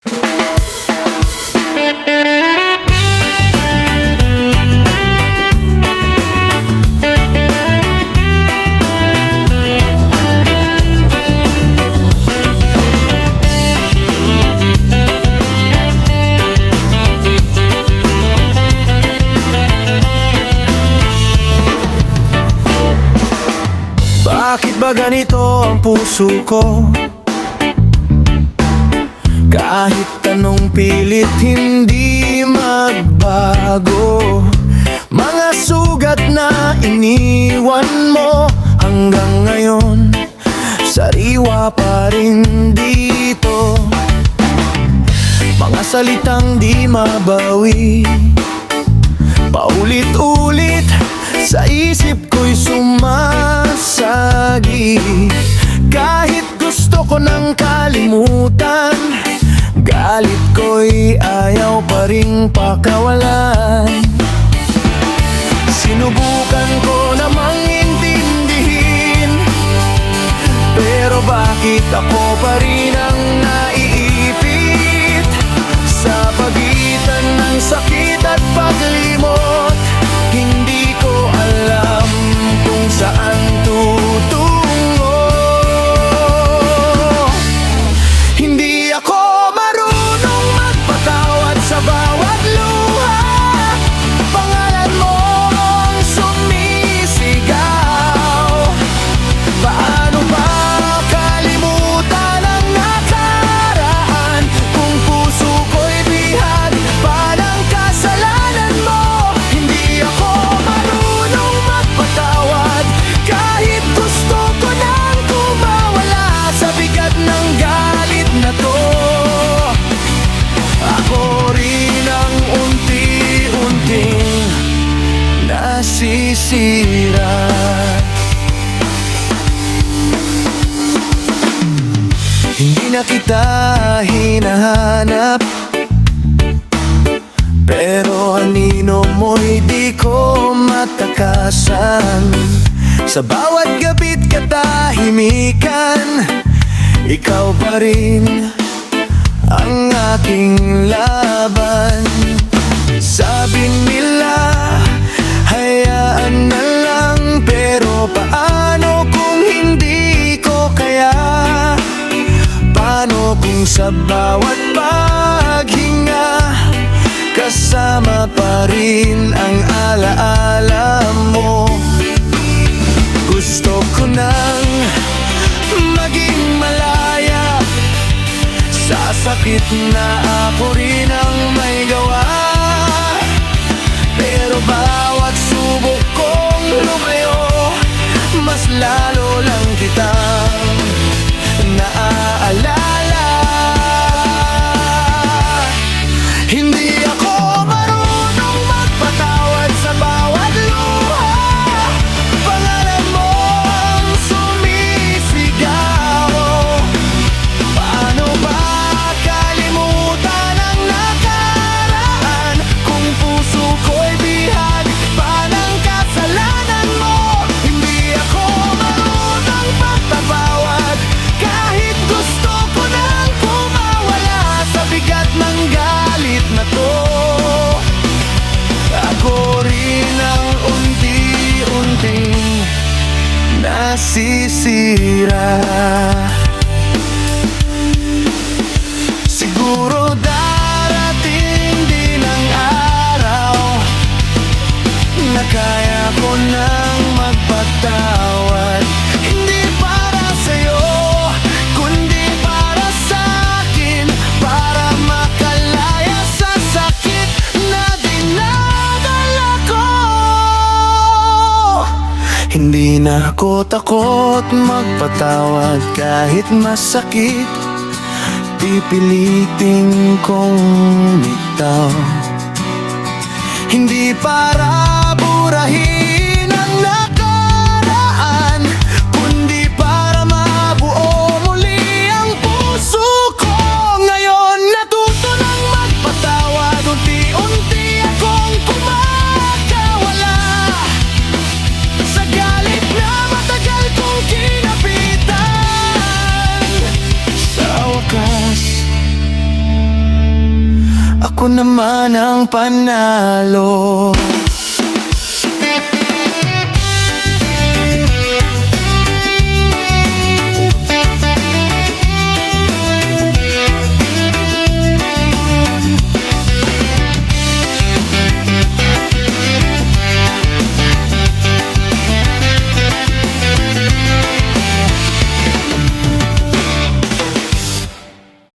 Bakit ba ganito ang puso ko? Kahit anong pilit hindi magbago. Mga sugat na iniwan mo hanggang ngayon, sariwa pa rin dito. Mga salitang di mabawi, paulit-ulit sa isip ko'y sumasagi. Kahit gusto ko nang kalimutan, galit ko'y ayaw pa ring pakawalan. Sinubukan ko namang intindihin, pero bakit ako pa rin ang naiipit? Sa pagitan ng sakit at paglimot, hindi ko alam kung saan tutungo. Hindi ako marunong magpatawad sa bawat luha. Pangalan mo ang sumisigaw. Paano ba kalimutan ang nakaraan kung puso ko'y bihag pa ng kasalanan mo? Hindi ako marunong magpatawad kahit gusto ko nang kumawala sa bigat ng galit na to. Ako rin ang unti-unting nasisira. Hindi na kita hinahanap, pero anino mo'y di ko matakasan. Sa bawat gabit katahimikan, ikaw pa rin ang aking laban. Sabi nila, hayaan na lang, pero paano kung hindi ko kaya? Paano kung sa bawat paghinga kasama pa rin ang alaala mo? Gusto ko nang maging malaya sa sakit na ako rin ang may gawa, pero bawat subok kong lumayo, mas lalo lang kitang naaalala. Hindi ako marunong magpatawad sa bawat luha. Pangalan mo ang sumisigaw. Paano ba kalimutan ang nakaraan kung puso ko'y bihag pa ng kasalanan mo? Hindi ako marunong magpatawad kahit gusto ko nang kumawala sa bigat ng galit na to. Ako rin ang unti-unting nasisira. Siguro darating din ang araw na kaya ko nang magpatawad. Hindi para sa'yo, kundi para sa'kin, para makalaya sa sakit na dinadala ko. Hindi na ako takot magpatawad kahit masakit. Pipilitin kong bitaw, hindi para burahin ang nakaraan, kundi para mabuo muli ang puso ko. Ngayon natuto nang magpatawad, unti-unti akong kumakawala sa galit na matagal kong kinapitan. Sa wakas, ako naman ang panalo.